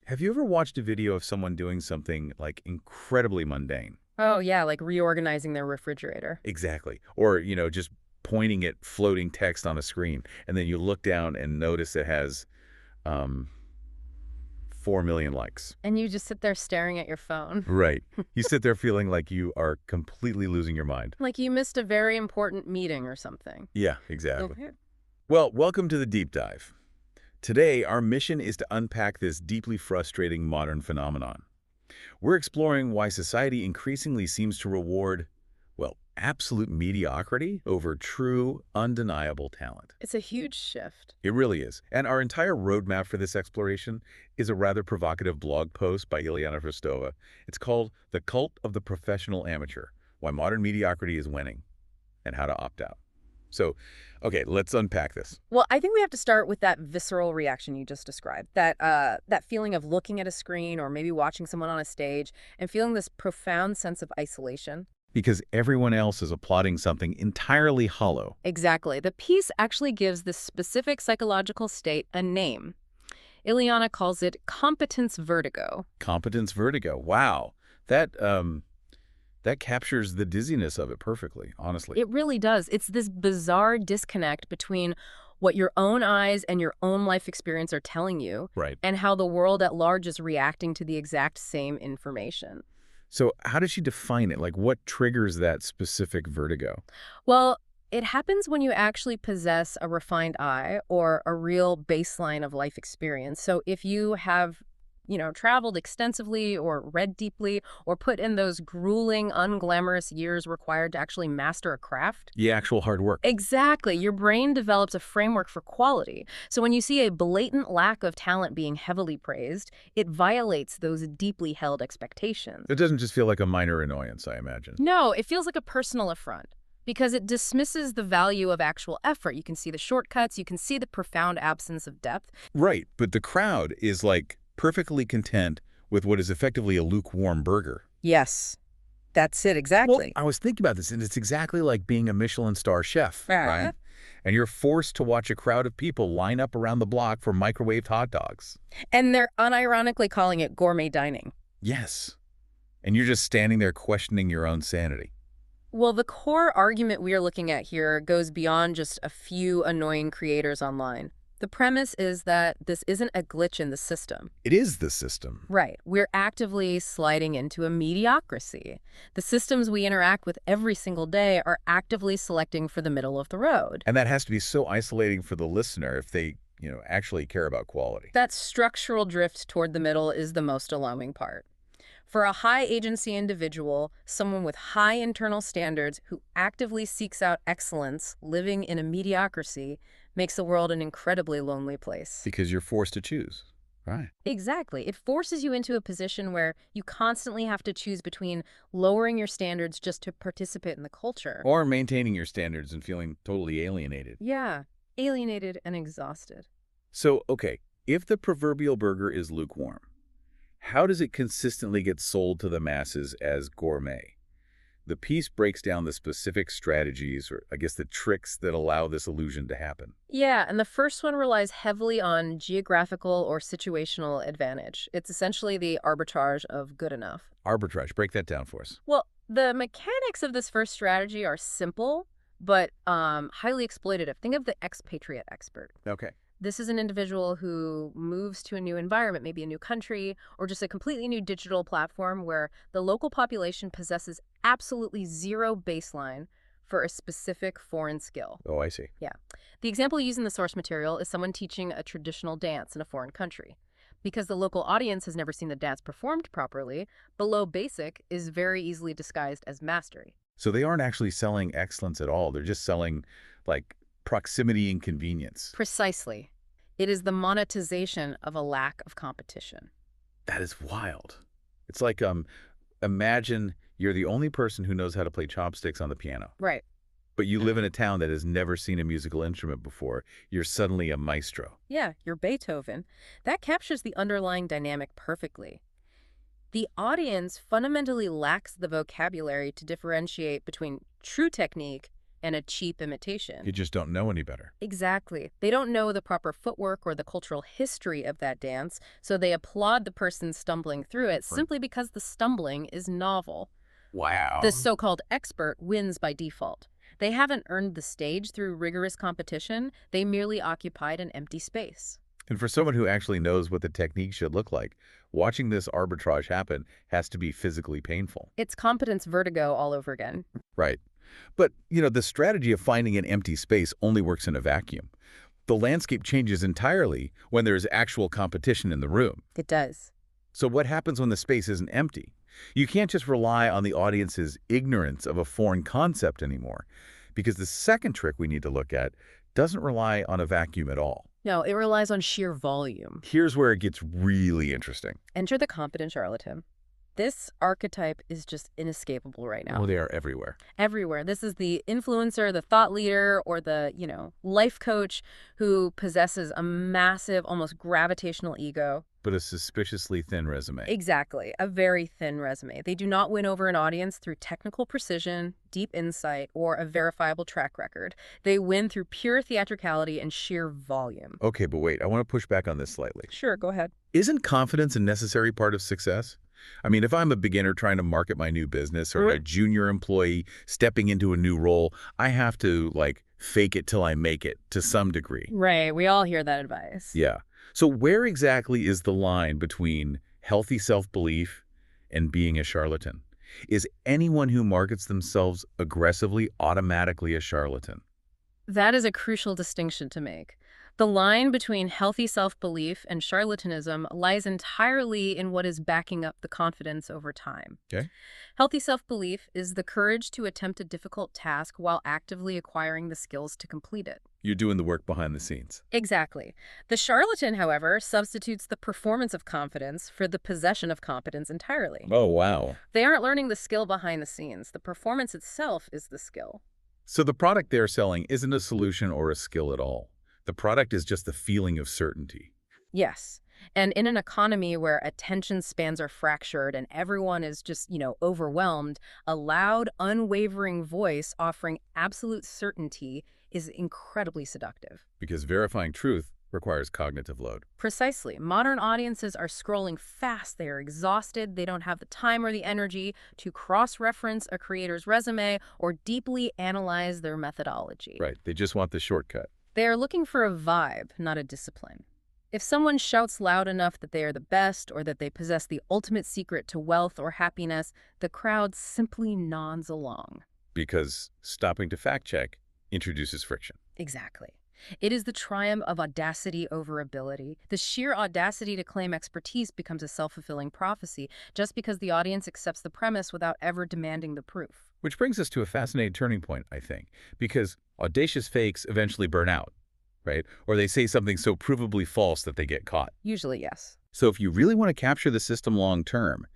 Have you ever watched a video of someone doing something like incredibly mundane? Oh, yeah, like reorganizing their refrigerator. Exactly. Or, just pointing at floating text on a screen, and then you look down and notice it has um, 4 million likes. And you just sit there staring at your phone. Right. You sit there feeling like you are completely losing your mind. Like you missed a very important meeting or something. Yeah, exactly. Okay. Well, welcome to the deep dive. Today, our mission is to unpack this deeply frustrating modern phenomenon. We're exploring why society increasingly seems to reward, well, absolute mediocrity over true, undeniable talent. It's a huge shift. It really is. And our entire roadmap for this exploration is a rather provocative blog post by Ileana Hristova. It's called The Cult of the Professional Amateur, Why Modern Mediocrity is Winning, and How to Opt Out. So, okay, let's unpack this. Well, I think we have to start with that visceral reaction you just described. That feeling of looking at a screen or maybe watching someone on a stage and feeling this profound sense of isolation. Because everyone else is applauding something entirely hollow. Exactly. The piece actually gives this specific psychological state a name. Ileana calls it competence vertigo. Competence vertigo. Wow. That captures the dizziness of it perfectly, honestly. It really does. It's this bizarre disconnect between what your own eyes and your own life experience are telling you Right. and how the world at large is reacting to the exact same information. So how does she define it? Like, what triggers that specific vertigo? Well, it happens when you actually possess a refined eye or a real baseline of life experience. So if you have traveled extensively or read deeply or put in those grueling, unglamorous years required to actually master a craft. The actual hard work. Exactly. Your brain develops a framework for quality. So when you see a blatant lack of talent being heavily praised, it violates those deeply held expectations. It doesn't just feel like a minor annoyance, I imagine. No, it feels like a personal affront because it dismisses the value of actual effort. You can see the shortcuts. You can see the profound absence of depth. Right, but the crowd is like perfectly content with what is effectively a lukewarm burger. Yes, that's it, Well, exactly. I was thinking about this, and it's exactly like being a Michelin star chef, Uh-huh. right? And you're forced to watch a crowd of people line up around the block for microwaved hot dogs. And they're unironically calling it gourmet dining. Yes. And you're just standing there questioning your own sanity. Well, the core argument we are looking at here goes beyond just a few annoying creators online. The premise is that this isn't a glitch in the system. It is the system. Right. We're actively sliding into a mediocrity. The systems we interact with every single day are actively selecting for the middle of the road. And that has to be so isolating for the listener if they, actually care about quality. That structural drift toward the middle is the most alarming part. For a high-agency individual, someone with high internal standards who actively seeks out excellence, living in a mediocrity makes the world an incredibly lonely place. Because you're forced to choose. Right. Exactly. It forces you into a position where you constantly have to choose between lowering your standards just to participate in the culture. Or maintaining your standards and feeling totally alienated. Yeah, alienated and exhausted. So, okay, if the proverbial burger is lukewarm, how does it consistently get sold to the masses as gourmet? The piece breaks down the specific strategies, or I guess the tricks that allow this illusion to happen. Yeah, and the first one relies heavily on geographical or situational advantage. It's essentially the arbitrage of good enough. Arbitrage, break that down for us. Well, the mechanics of this first strategy are simple, but highly exploitative. Think of the expatriate expert. Okay. This is an individual who moves to a new environment, maybe a new country, or just a completely new digital platform where the local population possesses absolutely zero baseline for a specific foreign skill. Oh, I see. Yeah. The example used in the source material is someone teaching a traditional dance in a foreign country. Because the local audience has never seen the dance performed properly, below basic is very easily disguised as mastery. So they aren't actually selling excellence at all. They're just selling, like, proximity and convenience. Precisely. It is the monetization of a lack of competition. That is wild. It's like, imagine you're the only person who knows how to play chopsticks on the piano, Right. but you live in a town that has never seen a musical instrument before. You're suddenly a maestro. Yeah, you're Beethoven. That captures the underlying dynamic perfectly. The audience fundamentally lacks the vocabulary to differentiate between true technique and a cheap imitation. You just don't know any better. Exactly. They don't know the proper footwork or the cultural history of that dance, so they applaud the person stumbling through it simply because the stumbling is novel. Wow. The so-called expert wins by default. They haven't earned the stage through rigorous competition, they merely occupied an empty space. And for someone who actually knows what the technique should look like, watching this arbitrage happen has to be physically painful. It's competence vertigo all over again. Right. But, the strategy of finding an empty space only works in a vacuum. The landscape changes entirely when there's actual competition in the room. It does. So what happens when the space isn't empty? You can't just rely on the audience's ignorance of a foreign concept anymore, because the second trick we need to look at doesn't rely on a vacuum at all. No, it relies on sheer volume. Here's where it gets really interesting. Enter the competent charlatan. This archetype is just inescapable right now. Well, they are everywhere. Everywhere. This is the influencer, the thought leader, or the, life coach who possesses a massive, almost gravitational ego. But a suspiciously thin resume. Exactly. A very thin resume. They do not win over an audience through technical precision, deep insight, or a verifiable track record. They win through pure theatricality and sheer volume. Okay, but wait, I want to push back on this slightly. Sure, go ahead. Isn't confidence a necessary part of success? I mean, if I'm a beginner trying to market my new business or a junior employee stepping into a new role, I have to, fake it till I make it to some degree. Right. We all hear that advice. Yeah. So where exactly is the line between healthy self-belief and being a charlatan? Is anyone who markets themselves aggressively automatically a charlatan? That is a crucial distinction to make. The line between healthy self-belief and charlatanism lies entirely in what is backing up the confidence over time. Okay. Healthy self-belief is the courage to attempt a difficult task while actively acquiring the skills to complete it. You're doing the work behind the scenes. Exactly. The charlatan, however, substitutes the performance of confidence for the possession of competence entirely. Oh, wow. They aren't learning the skill behind the scenes. The performance itself is the skill. So the product they're selling isn't a solution or a skill at all. The product is just the feeling of certainty. Yes. And in an economy where attention spans are fractured and everyone is just, overwhelmed, a loud, unwavering voice offering absolute certainty is incredibly seductive. Because verifying truth requires cognitive load. Precisely. Modern audiences are scrolling fast. They are exhausted. They don't have the time or the energy to cross-reference a creator's resume or deeply analyze their methodology. Right. They just want the shortcut. They are looking for a vibe, not a discipline. If someone shouts loud enough that they are the best or that they possess the ultimate secret to wealth or happiness, the crowd simply nods along. Because stopping to fact-check introduces friction. Exactly. It is the triumph of audacity over ability. The sheer audacity to claim expertise becomes a self-fulfilling prophecy just because the audience accepts the premise without ever demanding the proof. Which brings us to a fascinating turning point, I think, because audacious fakes eventually burn out, right? Or they say something so provably false that they get caught. Usually, yes. So if you really want to capture the system long term,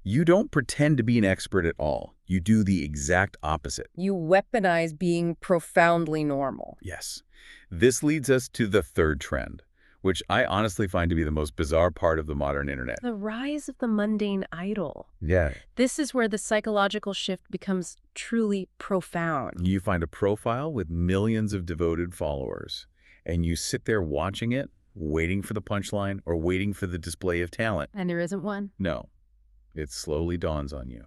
you don't pretend to be an expert at all. You do the exact opposite. You weaponize being profoundly normal. Yes. This leads us to the third trend, which I honestly find to be the most bizarre part of the modern internet. The rise of the mundane idol. Yeah. This is where the psychological shift becomes truly profound. You find a profile with millions of devoted followers, and you sit there watching it, waiting for the punchline or waiting for the display of talent. And there isn't one? No. It slowly dawns on you.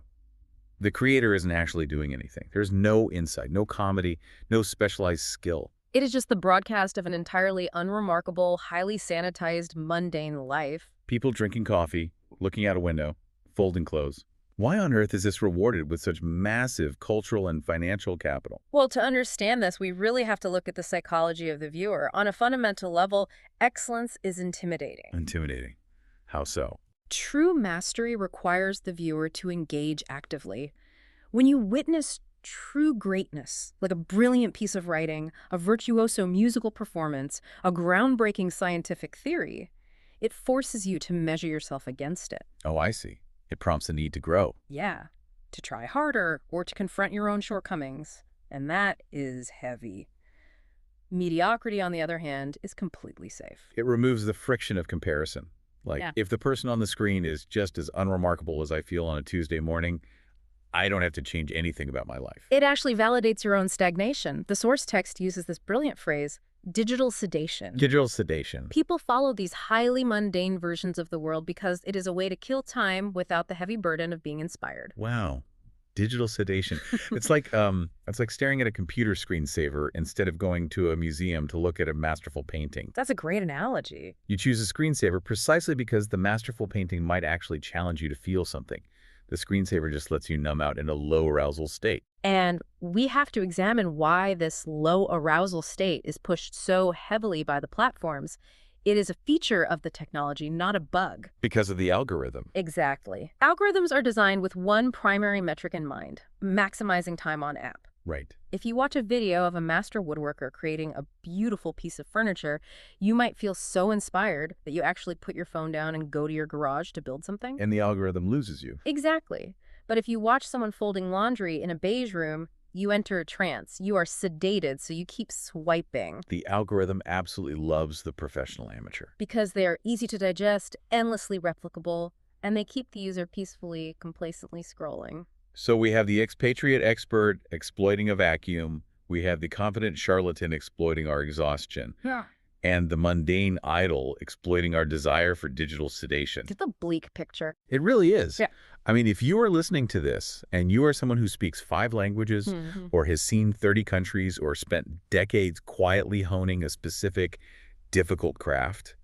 The creator isn't actually doing anything. There's no insight, no comedy, no specialized skill. It is just the broadcast of an entirely unremarkable, highly sanitized, mundane life. People drinking coffee, looking out a window, folding clothes. Why on earth is this rewarded with such massive cultural and financial capital? Well, to understand this, we really have to look at the psychology of the viewer. On a fundamental level, excellence is intimidating. Intimidating. How so? True mastery requires the viewer to engage actively. When you witness true greatness, like a brilliant piece of writing, a virtuoso musical performance, a groundbreaking scientific theory, it forces you to measure yourself against it. Oh, I see. It prompts a need to grow. Yeah, to try harder or to confront your own shortcomings. And that is heavy. Mediocrity, on the other hand, is completely safe. It removes the friction of comparison. If the person on the screen is just as unremarkable as I feel on a Tuesday morning, I don't have to change anything about my life. It actually validates your own stagnation. The source text uses this brilliant phrase, digital sedation. Digital sedation. People follow these highly mundane versions of the world because it is a way to kill time without the heavy burden of being inspired. Wow. Digital sedation. It's like staring at a computer screensaver instead of going to a museum to look at a masterful painting. That's a great analogy. You choose a screensaver precisely because the masterful painting might actually challenge you to feel something. The screensaver just lets you numb out in a low arousal state. And we have to examine why this low arousal state is pushed so heavily by the platforms. It is a feature of the technology, not a bug. Because of the algorithm. Exactly. Algorithms are designed with one primary metric in mind, maximizing time on app. Right. If you watch a video of a master woodworker creating a beautiful piece of furniture, you might feel so inspired that you actually put your phone down and go to your garage to build something. And the algorithm loses you. Exactly. But if you watch someone folding laundry in a beige room, you enter a trance. You are sedated, so you keep swiping. The algorithm absolutely loves the professional amateur. Because they are easy to digest, endlessly replicable, and they keep the user peacefully, complacently scrolling. So we have the expatriate expert exploiting a vacuum. We have the confident charlatan exploiting our exhaustion. Yeah. And the mundane idol exploiting our desire for digital sedation. Get the bleak picture. It really is. Yeah. I mean, if you are listening to this and you are someone who speaks 5 languages or has seen 30 countries or spent decades quietly honing a specific difficult craft,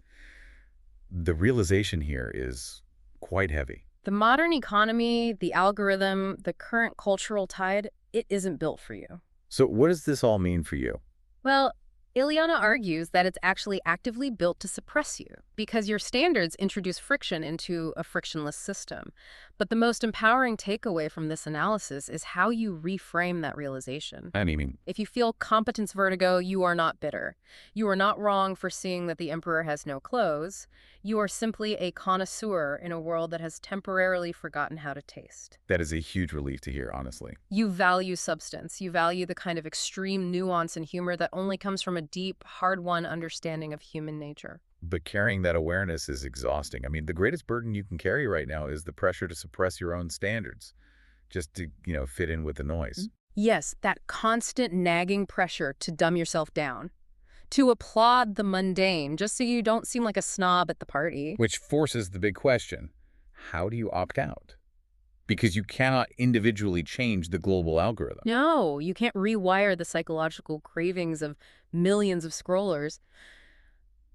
the realization here is quite heavy. The modern economy, the algorithm, the current cultural tide, it isn't built for you. So what does this all mean for you? Well, Ileana argues that it's actually actively built to suppress you because your standards introduce friction into a frictionless system. But the most empowering takeaway from this analysis is how you reframe that realization. I mean, If you feel competence vertigo, you are not bitter. You are not wrong for seeing that the emperor has no clothes. You are simply a connoisseur in a world that has temporarily forgotten how to taste. that is a huge relief to hear, honestly. You value substance. You value the kind of extreme nuance and humor that only comes from a deep, hard-won understanding of human nature. But carrying that awareness is exhausting. I mean, the greatest burden you can carry right now is the pressure to suppress your own standards, just to, fit in with the noise. Yes, that constant nagging pressure to dumb yourself down, to applaud the mundane just so you don't seem like a snob at the party. Which forces the big question, how do you opt out? Because you cannot individually change the global algorithm. No, you can't rewire the psychological cravings of millions of scrollers,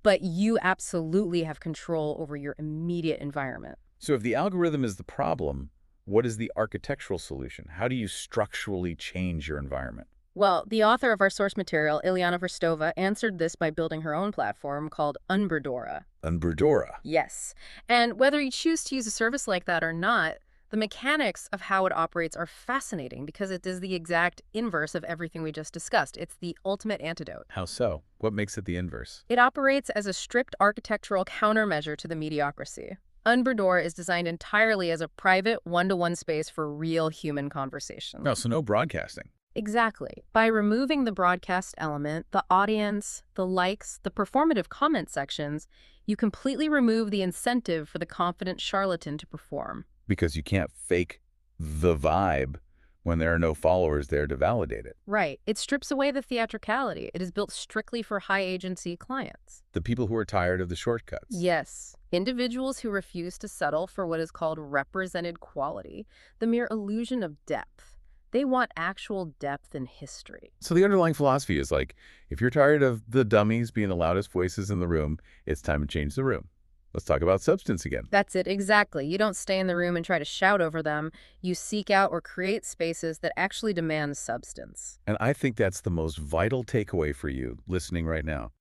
but you absolutely have control over your immediate environment. So if the algorithm is the problem, what is the architectural solution? How do you structurally change your environment? Well, the author of our source material, Ileana Verstova, answered this by building her own platform called Unburdora. Unburdora. Yes. And whether you choose to use a service like that or not, the mechanics of how it operates are fascinating because it is the exact inverse of everything we just discussed. It's the ultimate antidote. How so? What makes it the inverse? It operates as a strict architectural countermeasure to the mediocrity. Unburdora is designed entirely as a private, one-to-one space for real human conversation. No, so no broadcasting. Exactly. By removing the broadcast element, the audience, the likes, the performative comment sections, you completely remove the incentive for the confident charlatan to perform. Because you can't fake the vibe when there are no followers there to validate it. Right. It strips away the theatricality. It is built strictly for high-agency clients. The people who are tired of the shortcuts. Yes. Individuals who refuse to settle for what is called represented quality, the mere illusion of depth. They want actual depth in history. So the underlying philosophy is like, if you're tired of the dummies being the loudest voices in the room, it's time to change the room. Let's talk about substance again. That's it, exactly. You don't stay in the room and try to shout over them. You seek out or create spaces that actually demand substance. And I think that's the most vital takeaway for you listening right now.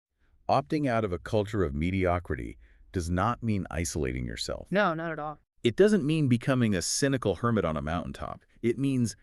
Opting out of a culture of mediocrity does not mean isolating yourself. No, not at all. It doesn't mean becoming a cynical hermit on a mountaintop. It means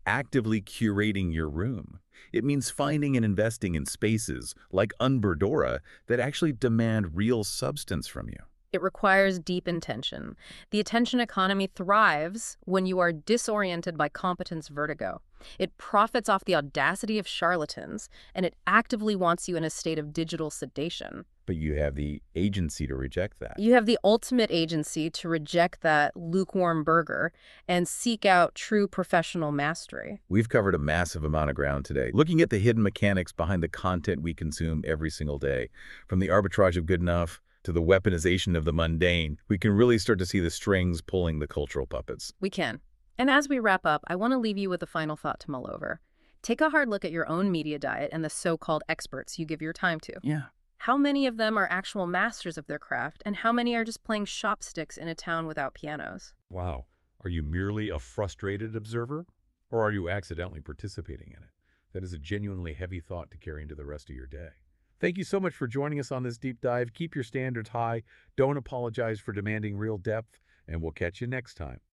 actively curating your room. It means finding and investing in spaces like Unburdora that actually demand real substance from you. It requires deep intention. The attention economy thrives when you are disoriented by competence vertigo. It profits off the audacity of charlatans, and it actively wants you in a state of digital sedation. But you have the agency to reject that. You have the ultimate agency to reject that lukewarm burger and seek out true professional mastery. We've covered a massive amount of ground today, looking at the hidden mechanics behind the content we consume every single day. From the arbitrage of good enough to the weaponization of the mundane, we can really start to see the strings pulling the cultural puppets. We can. And as we wrap up, I want to leave you with a final thought to mull over. Take a hard look at your own media diet and the so-called experts you give your time to. Yeah. How many of them are actual masters of their craft, and how many are just playing shopsticks in a town without pianos? Wow. Are you merely a frustrated observer, or are you accidentally participating in it? That is a genuinely heavy thought to carry into the rest of your day. Thank you so much for joining us on this deep dive. Keep your standards high. Don't apologize for demanding real depth, and we'll catch you next time.